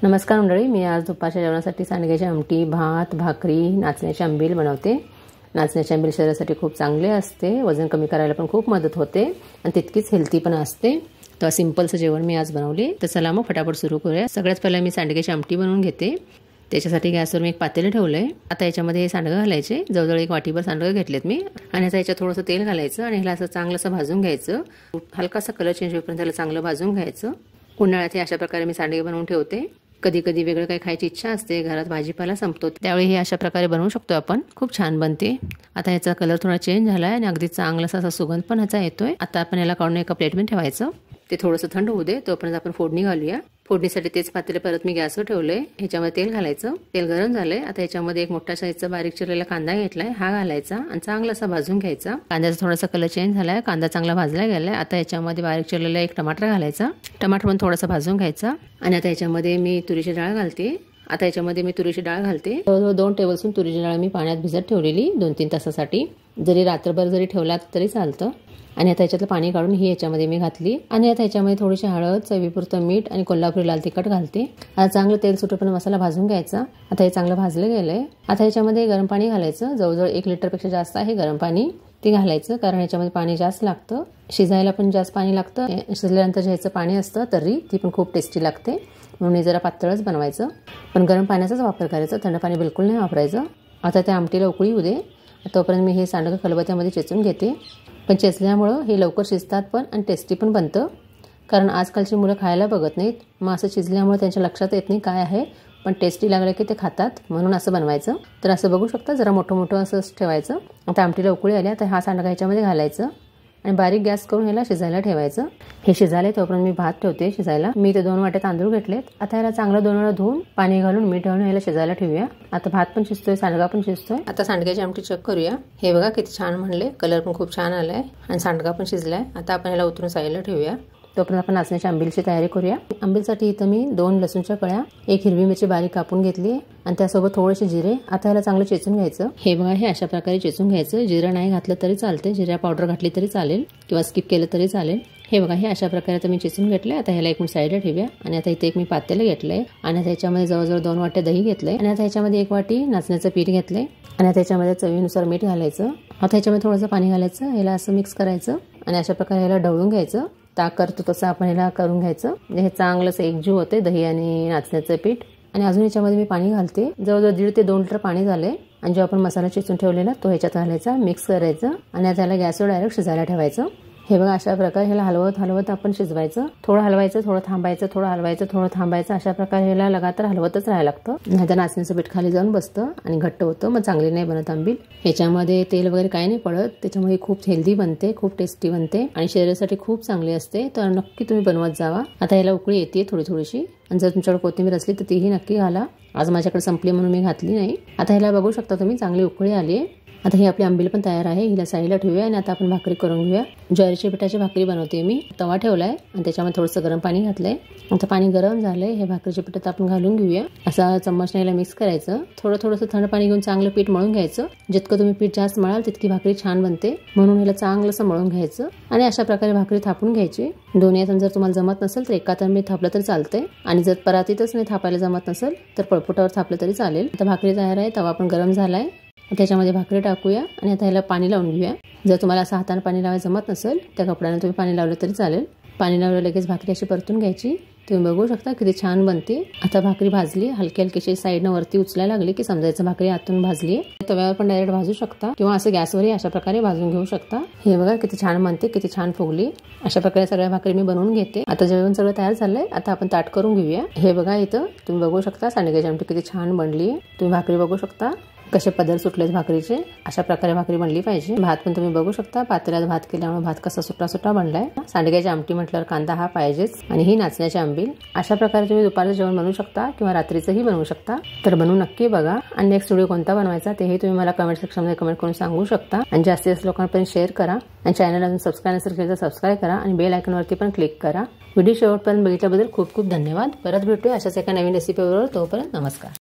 नमस्कार मंडळी, मी आज दुपारच्या जेवणासाठी सांडग्याची आमटी, भात, भाकरी, नाचण्याची आंबील बनवते। नाचण्याची आंबील शरीरासाठी खूप चांगले असते, वजन कमी करायला पण खूप मदत होते आणि तितकीच हेल्दी पण असते। तर सिंपलचं जेवण मी आज बनवले। तर चला मग फटाफट सुरू करूया। सगळ्यात पहिला मी सांडग्याची आमटी बनवून घेते। त्याच्यासाठी गॅसवर मी एक पातेलं ठेवलंय। आता याच्यामध्ये हे सांडगे घालायचे। जवळजवळ एक वाटीभर सांडगे घेतलेत मी आणि आता याच्यात थोडंसं तेल घालायचं आणि ह्याला असं चांगलंसं भाजून घ्यायचं। हलकासा कलर चेंज होईपर्यंत त्याला चांगलं भाजून घ्यायचं। उन्हाळ्यात अशा प्रकारे मी सांडगे बनवून ठेवते। कधी कधी वेगळं काही खायची इच्छा असते, घरात भाजीपाला संपतो, त्यावेळी हे अशा प्रकारे बनवू शकतो आपण। खूप छान बनते। आता याचा कलर थोडा चेंज झालाय आणि अगदी चांगलासा असा सुगंध पण ह्याचा येतोय। आता आपण याला काढून एका प्लेटमध्ये ठेवायचं। ते थोडंसं थंड होऊ दे, तोपर्यंत आपण फोडणी घालूया। फोडणीसाठी तेच पातेले परत मी गॅसवर ठेवलंय। ह्याच्यामध्ये तेल घालायचं। तेल गरम झालंय। आता ह्याच्यामध्ये एक मोठा साईजचा बारीक चिरलेला कांदा घेतलाय, हा घालायचा आणि चांगलासा भाजून घ्यायचा। कांद्याचा थोडासा कलर चेंज झालाय, कांदा चांगला भाजला गेलाय। आता ह्याच्यामध्ये बारीक चिरलेला एक टमाटर घालायचा। टमाटर पण थोडासा भाजून घ्यायचा आणि आता ह्याच्यामध्ये मी तुरीची डाळ घालते। आता याच्यामध्ये मी तुरीची डाळ घालते। 2 टेबलस्पून तुरीची डाळ मी पाण्यात भिजत ठेवलेली 2-3 तासासाठी। जरी रात्रभर जरी ठेवलात तरी चालतं। आणि आता याच्यातलं पाणी काढून ही याच्यामध्ये मी घातली आणि आता याच्यामध्ये थोडीशी हळद, चवीपुरतं मीठ आणि कोल्हापुरी लाल तिखट घालते। आता चांगलं तेल सुटेपर्यंत मसाला भाजून घ्यायचा। आता हे चांगलं भाजलं गेलंय। आता याच्यामध्ये गरम पाणी घालायचं। जवळजवळ 1 लिटरपेक्षा जास्त आहे गरम पाणी, ते घालायचं कारण याच्यामध्ये पाणी जास्त लागतं। शिजायला पण जास्त पाणी लागतं। शिजल्यानंतर जे ह्याचं पाणी असतं तर्री, ती पण खूप टेस्टी लागते। म्हणून हे जरा पातळच बनवायचं, पण गरम पाण्याचाच वापर करायचा, थंड पाणी बिलकुल नाही वापरायचं। आता त्या आमटीला उकळी येऊ दे, तोपर्यंत मी हे सांडगं खलबत्त्यामध्ये चेचून घेते। पण चेचल्यामुळं हे लवकर शिजतात पण आणि टेस्टी पण बनतं, कारण आजकालची मुलं खायला बघत नाहीत। मग असं शिजल्यामुळे त्यांच्या लक्षात येत नाही काय आहे, पण टेस्टी लागलं की ते खातात, म्हणून असं बनवायचं। तर असं बघू शकता, जरा मोठं मोठं असं ठेवायचं। आता आमटीला उकळी आली, तर हा सांडगा ह्याच्यामध्ये घालायचं आणि बारीक गॅस करून ह्याला शिजायला ठेवायचं। हे शिजायला तोपर्यंत मी भात ठेवते शिजायला। मी ते 2 वाट्या तांदूळ घेतलेत। आता ह्याला चांगलं 2 वेळा धुवून पाणी घालून मीठ घालून ह्याला शिजायला ठेवूया। आता भात पण शिजतोय, सांडगा पण शिजतोय। आता सांडग्याची आमटी चेक करूया। हे बघा किती छान म्हणले, कलर पण खूप छान आलाय आणि सांडगा पण शिजलाय। आता आपण ह्याला उतरून साईडला ठेवूया। तोपर्यंत आपण नाचण्याच्या आंबीलची तयारी करूया। आंबीलसाठी इथं मी 2 लसूणच्या कळ्या, 1 हिरवी मिरची बारीक कापून घेतली आणि त्यासोबत थोडेसे जिरे। आता ह्याला चांगलं चेचून घ्यायचं। हे बघा, हे अशा प्रकारे चेचून घ्यायचं। जिरं नाही घातलं तरी चालते, जिऱ्या पावडर घातली तरी चालेल किंवा स्किप केलं तरी चालेल। हे बघा, हे अशा प्रकारे आता मी चेचून घेतलंय। आता ह्याला एक साईडला ठेवूया आणि आता इथे एक मी पातेलं घेतलंय आणि आता ह्याच्यामध्ये जवळजवळ 2 वाट्या दही घेतलंय आणि आता ह्याच्यामध्ये 1 वाटी नाचण्याचं पीठ घेतलंय आणि आता ह्याच्यामध्ये चवीनुसार मीठ घालायचं। आता ह्याच्यामध्ये थोडंसं पाणी घालायचं, ह्याला असं मिक्स करायचं आणि अशा प्रकारे ह्याला ढवळून घ्यायचं। ताक करतो तसं आपण ह्याला करून घ्यायचं। म्हणजे हे चांगलंच एकजीव होते दही आणि नाचण्याचं पीठ। आणि अजून याच्यामध्ये मी पाणी घालते, जवळजवळ 1.5 ते 2 लिटर पाणी झालंय आणि जो आपण मसाला चेचून ठेवलेला तो ह्याच्यात घालायचा, मिक्स करायचं आणि आता ह्याला गॅसवर डायरेक्ट शिजायला ठेवायचं। हे बघा, अशा प्रकारे ह्याला हलवत हलवत आपण शिजवायचं। थोडं हलवायचं, थोडं थांबायचं, थोडं हलवायचं, थोडं थांबायचं। अशा प्रकारे ह्याला लगातार हलवतच राहायला लागतं, नाहीतर नाचण्याचं पीठ खाली जाऊन बसतं आणि घट्ट होतं, मग चांगली नाही बनत आंबील। ह्याच्यामध्ये तेल वगैरे काही नाही पडत, त्याच्यामुळे खूप हेल्दी बनते, खूप टेस्टी बनते आणि शरीरासाठी खूप चांगली असते। तर नक्की तुम्ही बनवत जावा। आता ह्याला उकळी येते थोडीशी आणि जर तुमच्याकडे कोथिंबीर असली तर तीही नक्की घाला। आज माझ्याकडे संपली म्हणून मी घातली नाही। आता ह्याला बघू शकता तुम्ही, चांगली उकळी आली आहे। आता ही आपली आंबील पण तयार आहे, हिला साईडला ठेवूया आणि आता आपण भाकरी करून घेऊया। ज्वारीच्या पिठाची भाकरी बनवते मी। तवा ठेवलाय आणि त्याच्यामध्ये थोडंसं गरम पाणी घातलंय। आता पाणी गरम झालंय, हे भाकरीच्या पिठात आपण घालून घेऊया। असा चम्मचने याला मिक्स करायचं। थोडंसं थंड पाणी घेऊन चांगलं पीठ मळून घ्यायचं। जितकं तुम्ही पीठ जास्त मळाल तितकी भाकरी छान बनते, म्हणून ह्याला चांगलंसं मळून घ्यायचं आणि अशा प्रकारे भाकरी थापून घ्यायची। दोन्ही हाताने जर तुम्हाला जमत नसेल तर एका हाताने मी थापलं तरी चालतंय आणि जर परातीतच नाही थापायला जमत नसेल तर पळपुटावर थापलं तरी चालेल। आता भाकरी तयार आहे, तवा पण गरम झालाय। त्याच्यामध्ये भाकरी टाकूया आणि आता ह्याला पाणी लावून घेऊया। जर तुम्हाला असं हाताने पाणी लावायला जमत नसेल, त्या कपड्याने तुम्ही पाणी लावलं तरी चालेल। पाणी लावलं लगेच भाकरी अशी परतून घ्यायची। तुम्ही बघू शकता किती छान बनते। आता भाकरी भाजली, हलकी हलकीशी साईडनं वरती उचलायला लागली की समजायचं भाकरी आतून भाजली आहे। तव्यावर पण डायरेक्ट भाजू शकता किंवा असं गॅसवरही अशा प्रकारे भाजून घेऊ शकता। हे बघा किती छान बनते, किती छान फुगली। अशा प्रकारे सगळ्या भाकरी मी बनवून घेते। आता जेवण सगळं तयार झालंय, आता आपण ताट करून घेऊया। हे बघा, इथं तुम्ही बघू शकता सांडग्याची आमटी किती छान बनली। तुम्ही भाकरी बघू शकता कसे पदर सुटलेत भाकरीचे। अशा प्रकारे भाकरी बनली पाहिजे। भात पण तुम्ही बघू शकता, पातेल्यात भात केल्यामुळे भात कसा सुट्टा सुट्टा बनलाय। सांडग्याची आमटी म्हटल्यावर कांदा हा पाहिजेच आणि ही नाचण्याची आंबील। अशा प्रकारे तुम्ही दुपारचं जेवण बनवू शकता किंवा रात्रीचंही बनवू शकता। तर बनवून नक्की बघा आणि नेक्स्ट व्हिडिओ कोणता बनवायचा तेही तुम्ही मला कमेंट सेक्शनमध्ये कमेंट करून सांगू शकता आणि जास्तीत जास्त लोकांपर्यंत शेअर करा आणि चॅनल अजून सबस्क्राईब नसेल तर सबस्क्राईब करा आणि बेल आयकॉनवरती पण क्लिक करा। व्हिडिओ शेवटपर्यंत बघितल्याबद्दल खूप खूप धन्यवाद। परत भेटूया अशाच एका नवीन रेसिपीबरोबर, तोपर्यंत नमस्कार।